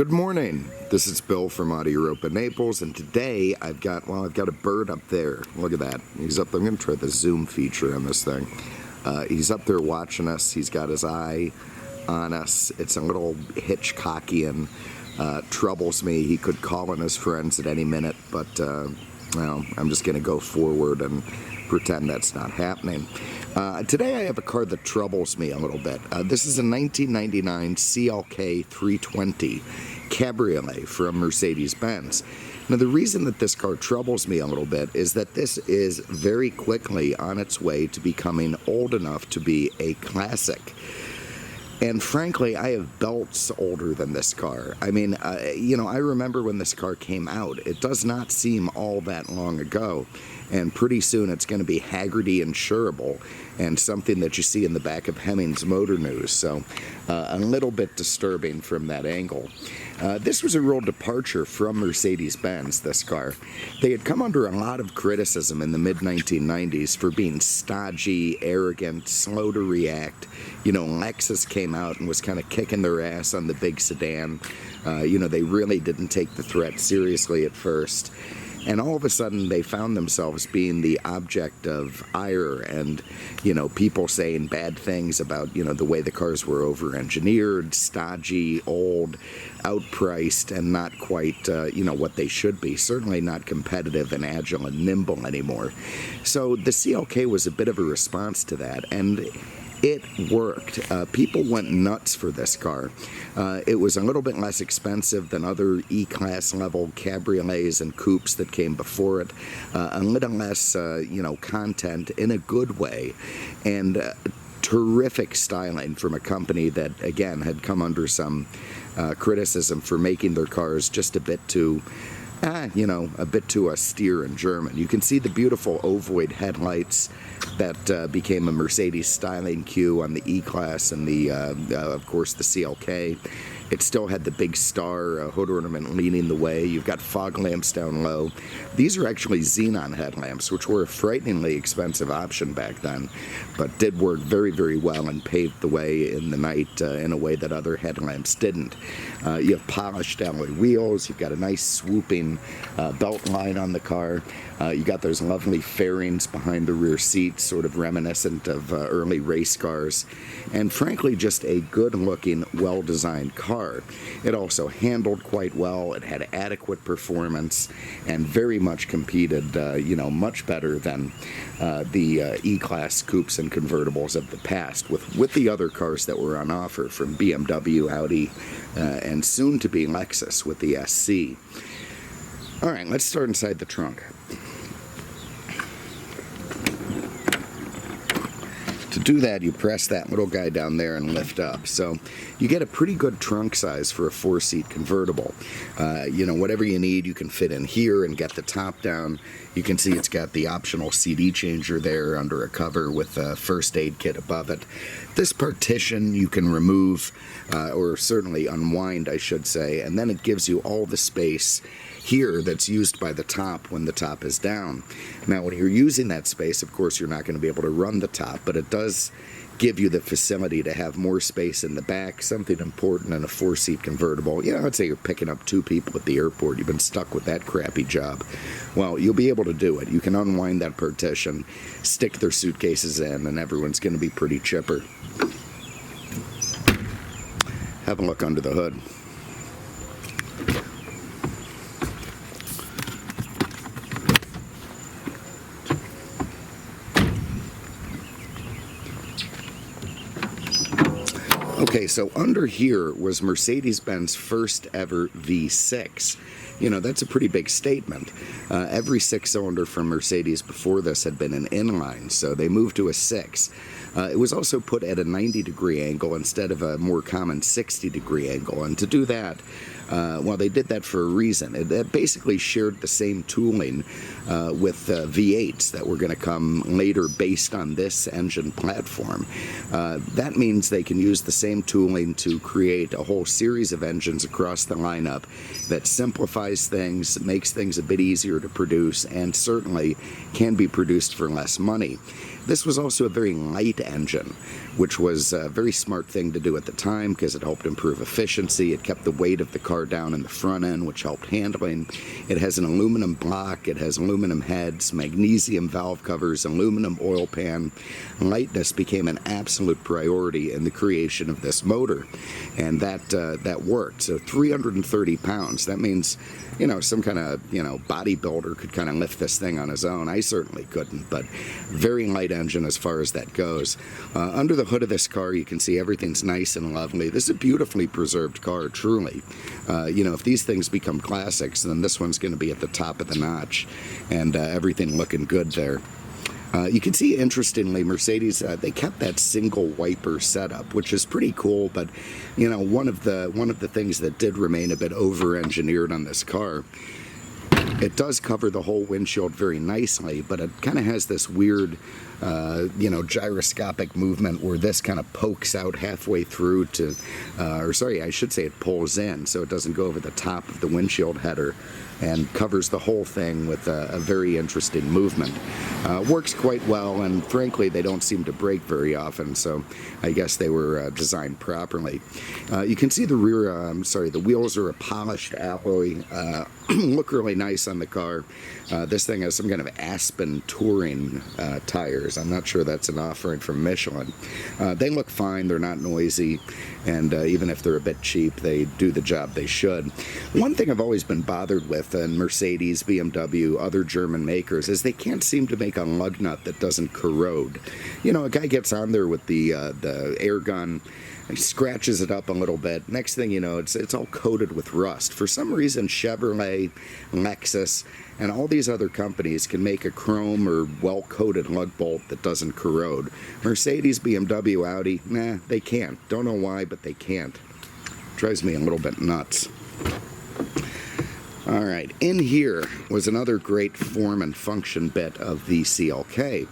Good morning. This is Bill from Europa, Naples, and today I've got a bird up there. Look at that. He's up there. I'm going to try the zoom feature on this thing. He's up there watching us. He's got his eye on us. It's a little Hitchcockian. Troubles me. He could call in his friends at any minute, but well, I'm just going to go forward and pretend that's not happening. Today I have a car that troubles me a little bit. This is a 1999 CLK320 Cabriolet from Mercedes-Benz. Now the reason that this car troubles me a little bit is that this is very quickly on its way to becoming old enough to be a classic. And frankly, I have belts older than this car. I mean, I remember when this car came out. It does not seem all that long ago. And pretty soon it's going to be Haggerty insurable and something that you see in the back of Hemmings Motor News. So a little bit disturbing from that angle. This was a real departure from Mercedes-Benz, this car. They had come under a lot of criticism in the mid-1990s for being stodgy, arrogant, slow to react. You know, Lexus came out and was kind of kicking their ass on the big sedan. They really didn't take the threat seriously at first. And all of a sudden, they found themselves being the object of ire and, people saying bad things about, the way the cars were over-engineered, stodgy, old, outpriced, and not quite, what they should be. Certainly not competitive and agile and nimble anymore. So the CLK was a bit of a response to that, and it worked. People went nuts for this car. It was a little bit less expensive than other E-Class level cabriolets and coupes that came before it. A little less, content in a good way. And terrific styling from a company that, again, had come under some criticism for making their cars just a bit too a bit too austere and German. You can see the beautiful ovoid headlights that became a Mercedes styling cue on the E-Class and of course, the CLK. It still had the big star hood ornament leading the way. You've got fog lamps down low. These are actually xenon headlamps, which were a frighteningly expensive option back then, but did work very, very well and paved the way in the night in a way that other headlamps didn't. You have polished alloy wheels. You've got a nice swooping belt line on the car. You got those lovely fairings behind the rear seat, sort of reminiscent of early race cars. And frankly, just a good-looking, well-designed car. It also handled quite well. It had adequate performance and very much competed, much better than the E-Class coupes and convertibles of the past with the other cars that were on offer from BMW, Audi, and soon to be Lexus with the SC. All right, let's start inside the trunk. To do that, you press that little guy down there and lift up. So you get a pretty good trunk size for a 4-seat convertible. Whatever you need, you can fit in here and get the top down. You can see it's got the optional CD changer there under a cover with a first aid kit above it. This partition you can remove, or certainly unwind, I should say, and then it gives you all the space here that's used by the top when the top is down. Now when you're using that space, of course, you're not going to be able to run the top, but it does give you the facility to have more space in the back, something important in a 4-seat convertible. Let's say you're picking up 2 people at the airport. You've been stuck with that crappy job. Well, you'll be able to do it. You can unwind that partition, stick their suitcases in, and everyone's going to be pretty chipper. Have a look under the hood. Okay, so under here was Mercedes-Benz first ever V6. That's a pretty big statement. Every 6-cylinder from Mercedes before this had been an inline, so they moved to a 6. It was also put at a 90-degree angle instead of a more common 60-degree angle, and to do that, they did that for a reason. It basically shared the same tooling with V8s that were going to come later based on this engine platform. That means they can use the same tooling to create a whole series of engines across the lineup that simplifies things, makes things a bit easier to produce, and certainly can be produced for less money. This was also a very light light engine, which was a very smart thing to do at the time because it helped improve efficiency. It kept the weight of the car down in the front end, which helped handling. It has an aluminum block, it has aluminum heads, magnesium valve covers, aluminum oil pan. Lightness became an absolute priority in the creation of this motor, and that worked. So 330 pounds, that means, you know, some kind of, you know, bodybuilder could kind of lift this thing on his own. I certainly couldn't, but very light engine as far as that goes. Under the hood of this car, you can see everything's nice and lovely. This is a beautifully preserved car, truly. You know, if these things become classics, then this one's going to be at the top of the notch, and everything looking good there. You can see, interestingly, Mercedes, they kept that single wiper setup, which is pretty cool, but, you know, one of the things that did remain a bit over-engineered on this car, it does cover the whole windshield very nicely, but it kind of has this weird, you know, gyroscopic movement where this kind of pokes out halfway through to, or sorry, I should say it pulls in, so it doesn't go over the top of the windshield header, and covers the whole thing with a very interesting movement. Works quite well, and frankly, they don't seem to break very often, so I guess they were designed properly. You can see the rear, the wheels are a polished alloy, look really nice on the car. This thing has some kind of Aspen touring tires. I'm not sure that's an offering from Michelin. They look fine, they're not noisy, and even if they're a bit cheap, they do the job they should. One thing I've always been bothered with in Mercedes, BMW, other German makers, is they can't seem to make a lug nut that doesn't corrode. You know, a guy gets on there with the air gun, he scratches it up a little bit. Next thing you know, it's all coated with rust. For some reason, Chevrolet, Lexus, and all these other companies can make a chrome or well-coated lug bolt that doesn't corrode. Mercedes, BMW, Audi, nah, they can't. Don't know why, but they can't. Drives me a little bit nuts. All right, in here was another great form and function bit of the CLK.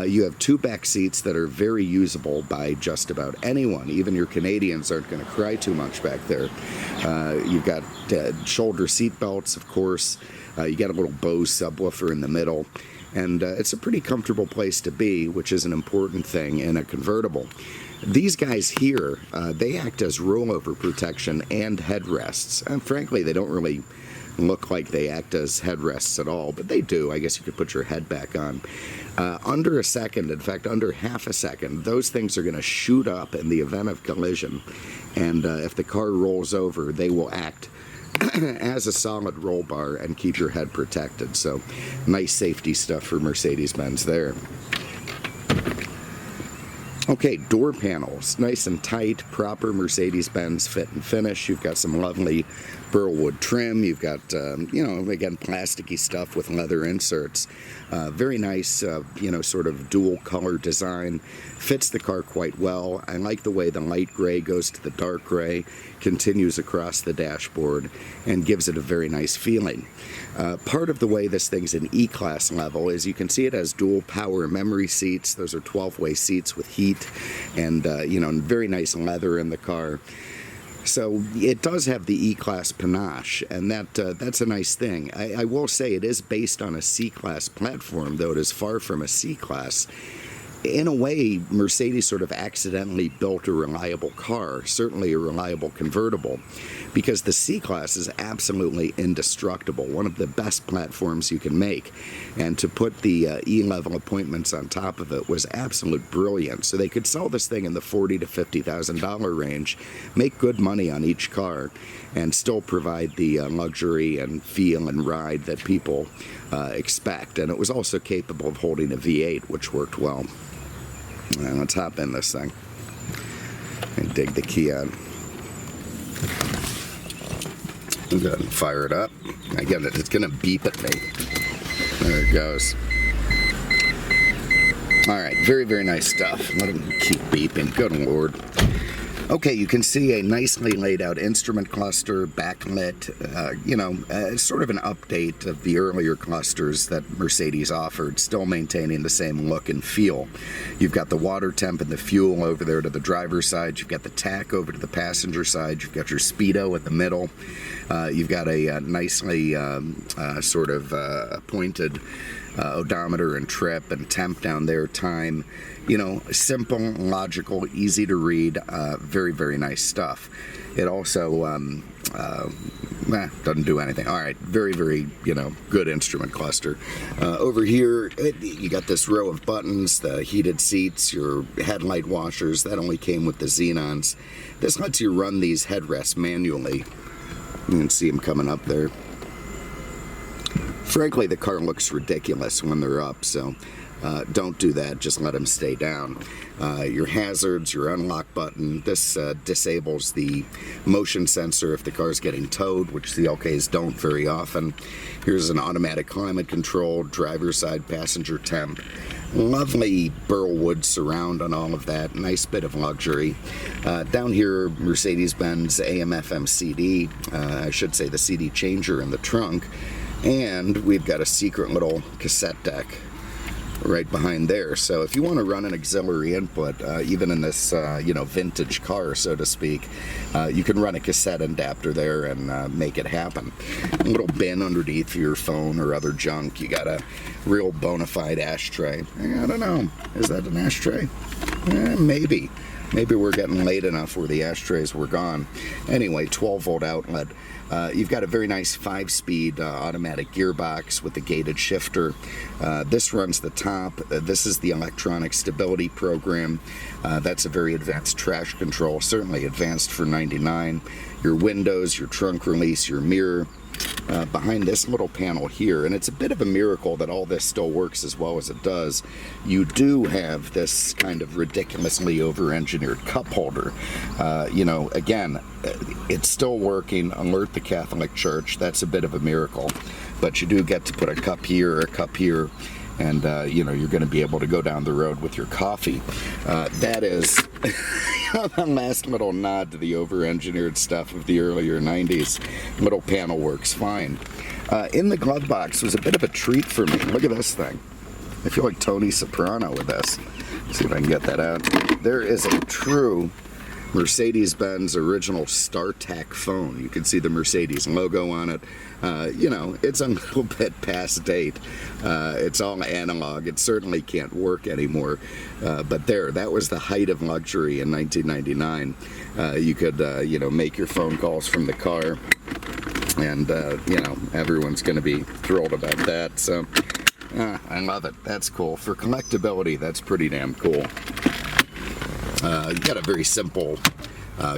You have two back seats that are very usable by just about anyone. Even your Canadians aren't going to cry too much back there. You've got shoulder seat belts, of course. You got a little Bose subwoofer in the middle. And it's a pretty comfortable place to be, which is an important thing in a convertible. These guys here, they act as rollover protection and headrests. And frankly, they don't really look like they act as headrests at all, but they do. I guess you could put your head back on. Under a second, in fact, under half a second, those things are going to shoot up in the event of collision. And if the car rolls over, they will act as a solid roll bar and keep your head protected. So nice safety stuff for Mercedes-Benz there. Okay, door panels, nice and tight, proper Mercedes-Benz fit and finish. You've got some lovely burlwood trim. You've got, you know, again, plasticky stuff with leather inserts. Very nice, you know, sort of dual color design. Fits the car quite well. I like the way the light gray goes to the dark gray, continues across the dashboard, and gives it a very nice feeling. Part of the way this thing's an E-Class level is you can see it has dual power memory seats. Those are 12-way seats with heat and, you know, very nice leather in the car. So it does have the E-Class panache, and that's a nice thing. I will say it is based on a C-Class platform, though it is far from a C-Class. In a way, Mercedes sort of accidentally built a reliable car, certainly a reliable convertible, because the C-Class is absolutely indestructible, one of the best platforms you can make. And to put the E-level appointments on top of it was absolute brilliant. So they could sell this thing in the $40,000 to $50,000 range, make good money on each car, and still provide the luxury and feel and ride that people expect. And it was also capable of holding a V8, which worked well. Let's hop in this thing and dig the key on. Go ahead and fire it up. I get it. It's going to beep at me. There it goes. All right. Very, very nice stuff. Let him keep beeping. Good Lord. Okay, you can see a nicely laid out instrument cluster, backlit, you know, sort of an update of the earlier clusters that Mercedes offered, still maintaining the same look and feel. You've got the water temp and the fuel over there to the driver's side. You've got the tach over to the passenger side. You've got your speedo in the middle. You've got a nicely sort of pointed odometer and trip and temp down there, time. You know, simple, logical, easy to read, very, very nice stuff. It also doesn't do anything. All right, very, very, good instrument cluster. Over here, you got this row of buttons, the heated seats, your headlight washers. That only came with the Xenons. This lets you run these headrests manually. You can see them coming up there. Frankly, the car looks ridiculous when they're up, so don't do that. Just let them stay down. Your hazards, your unlock button. This disables the motion sensor if the car's getting towed, which CLKs don't very often. Here's an automatic climate control, driver's side passenger temp. Lovely burl wood surround on all of that. Nice bit of luxury. Down here, Mercedes-Benz AM/FM CD. I should say the CD changer in the trunk. And we've got a secret little cassette deck right behind there. So if you want to run an auxiliary input, even in this, vintage car, so to speak, you can run a cassette adapter there and make it happen. A little bin underneath for your phone or other junk. You got a real bona fide ashtray. I don't know. Is that an ashtray? Maybe. Maybe we're getting late enough where the ashtrays were gone. Anyway, 12-volt outlet. You've got a very nice 5-speed automatic gearbox with a gated shifter. This runs the top. This is the electronic stability program. That's a very advanced traction control, certainly advanced for '99. Your windows, your trunk release, your mirror. Behind this little panel here, and it's a bit of a miracle that all this still works as well as it does, you do have this kind of ridiculously over-engineered cup holder. Again, it's still working. Alert the Catholic Church. That's a bit of a miracle. But you do get to put a cup here, a cup here, and you're going to be able to go down the road with your coffee. That is a last little nod to the over-engineered stuff of the earlier 90s. Little panel works fine. In the glove box was a bit of a treat for me. Look at this thing. I feel like Tony Soprano with this. Let's see if I can get that out. There is a true Mercedes-Benz original StarTAC phone. You can see the Mercedes logo on it. It's a little bit past date. It's all analog. It certainly can't work anymore. But that was the height of luxury in 1999. You could, make your phone calls from the car, and, everyone's going to be thrilled about that. So, I love it. That's cool. For collectability, that's pretty damn cool. You've got a very simple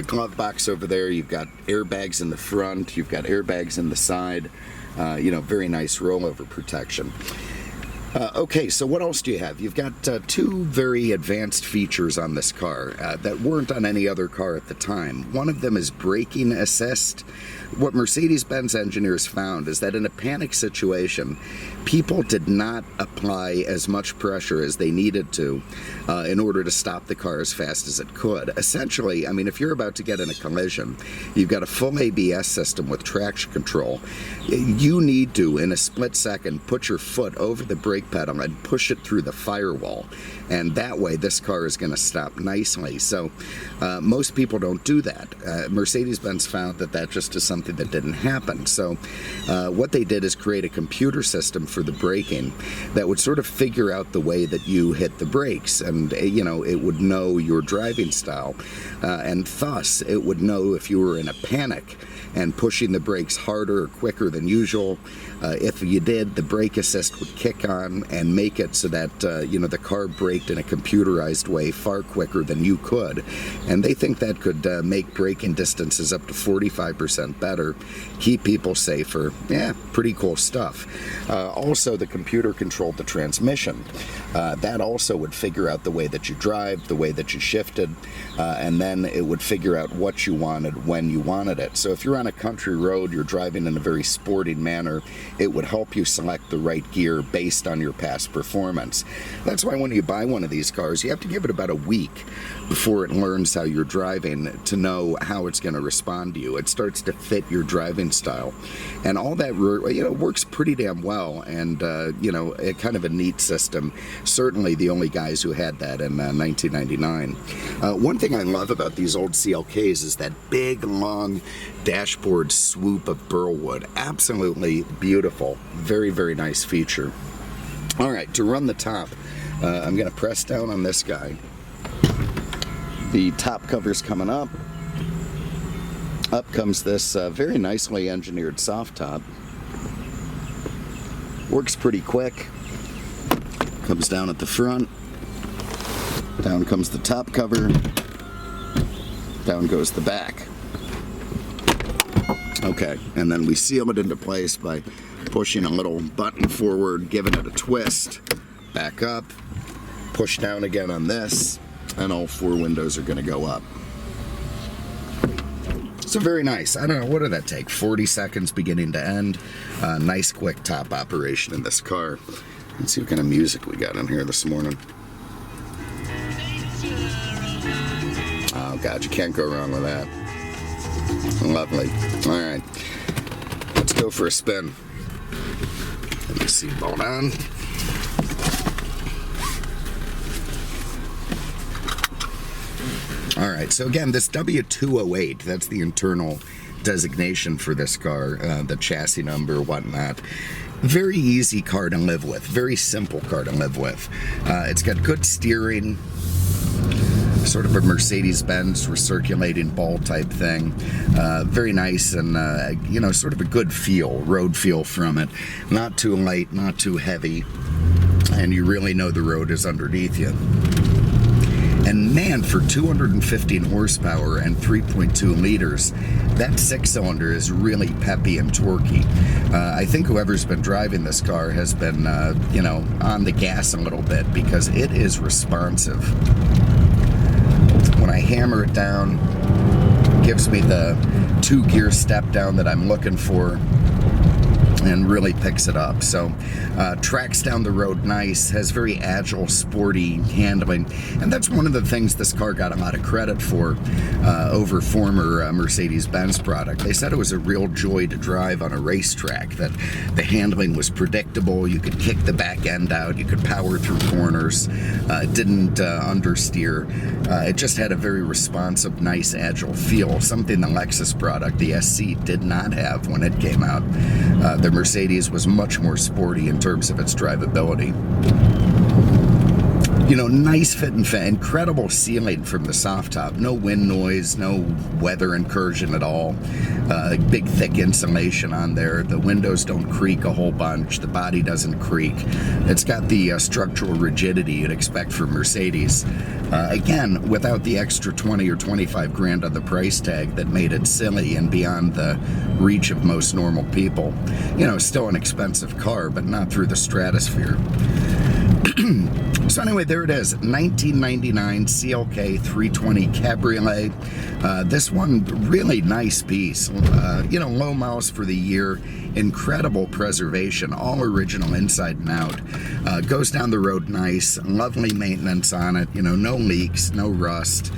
glove box over there. You've got airbags in the front. You've got airbags in the side. Very nice rollover protection. Okay, so what else do you have? You've got two very advanced features on this car that weren't on any other car at the time. One of them is braking assist. What Mercedes-Benz engineers found is that in a panic situation, people did not apply as much pressure as they needed to in order to stop the car as fast as it could. Essentially, if you're about to get in a collision, you've got a full ABS system with traction control. You need to, in a split second, put your foot over the brake pedal and push it through the firewall. And that way, this car is going to stop nicely. So most people don't do that. Mercedes-Benz found that just is something that didn't happen. So what they did is create a computer system for the braking that would sort of figure out the way that you hit the brakes. And, it would know your driving style. And thus, it would know if you were in a panic and pushing the brakes harder or quicker than usual. If you did, the brake assist would kick on and make it so that, the car braked in a computerized way far quicker than you could. And they think that could make braking distances up to 45% better, keep people safer. Yeah, pretty cool stuff. Also, the computer controlled the transmission. That also would figure out the way that you drive, the way that you shifted, and then it would figure out what you wanted when you wanted it. So if you're on a country road, you're driving in a very sporting manner, it would help you select the right gear based on your past performance. That's why when you buy one of these cars, you have to give it about a week before it learns how you're driving to know how it's going to respond to you. It starts to fit your driving style. And all that, works pretty damn well, and, a kind of a neat system. Certainly the only guys who had that in 1999. One thing I love about these old CLKs is that big, long dashboard swoop of burl wood. Absolutely beautiful. Very, very nice feature. All right, to run the top, I'm going to press down on this guy. The top cover's coming up. Up comes this very nicely engineered soft top. Works pretty quick. Comes down at the front. Down comes the top cover. Down goes the back. Okay, and then we seal it into place by pushing a little button forward, giving it a twist, back up, push down again on this, and all 4 windows are going to go up. So very nice. I don't know, what did that take? 40 seconds beginning to end. Nice quick top operation in this car. Let's see what kind of music we got in here this morning. Oh God, you can't go wrong with that. Lovely. All right, let's go for a spin. Let me see, seatbelt on. All right, so again, this W208, that's the internal designation for this car, the chassis number, whatnot. Very easy car to live with, very simple car to live with. It's got good steering, sort of a Mercedes-Benz recirculating ball type thing. Very nice and, you know, sort of a good feel, road feel from it. Not too light, not too heavy, and you really know the road is underneath you. And man, for 215 horsepower and 3.2 liters, that 6-cylinder is really peppy and torquey. I think whoever's been driving this car has been, you know, on the gas a little bit because it is responsive. When I hammer it down, it gives me the 2-gear step down that I'm looking for and really picks it up. So tracks down the road nice, has very agile, sporty handling, and that's one of the things this car got a lot of credit for over former Mercedes-Benz product. They said it was a real joy to drive on a racetrack, that the handling was predictable, you could kick the back end out, you could power through corners, it didn't understeer, it just had a very responsive, nice, agile feel, something the Lexus product, the SC, did not have when it came out. The Mercedes was much more sporty in terms of its drivability. You know, nice fit and incredible sealing from the soft top. No wind noise, no weather incursion at all. Big thick insulation on there. The windows don't creak a whole bunch. The body doesn't creak. It's got the structural rigidity you'd expect from Mercedes. Again, without the extra 20 or 25 grand on the price tag that made it silly and beyond the reach of most normal people. You know, still an expensive car, but not through the stratosphere. So anyway, there it is, 1999 CLK320 Cabriolet. This one, really nice piece. You know, low miles for the year, incredible preservation, all original inside and out. Goes down the road nice, lovely maintenance on it, you know, no leaks, no rust.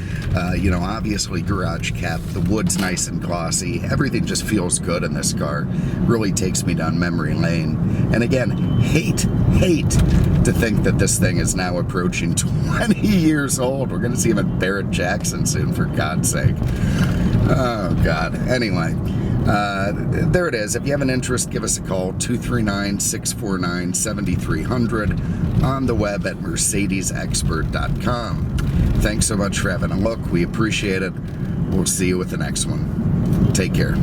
You know, obviously garage kept, the wood's nice and glossy, everything just feels good in this car. Really takes me down memory lane. And again, hate to think that this thing is now approaching 20 years old. We're going to see him at Barrett-Jackson soon, for God's sake. Oh, God. Anyway, there it is. If you have an interest, give us a call, 239-649-7300, on the web at mercedesexpert.com. Thanks so much for having a look. We appreciate it. We'll see you with the next one. Take care.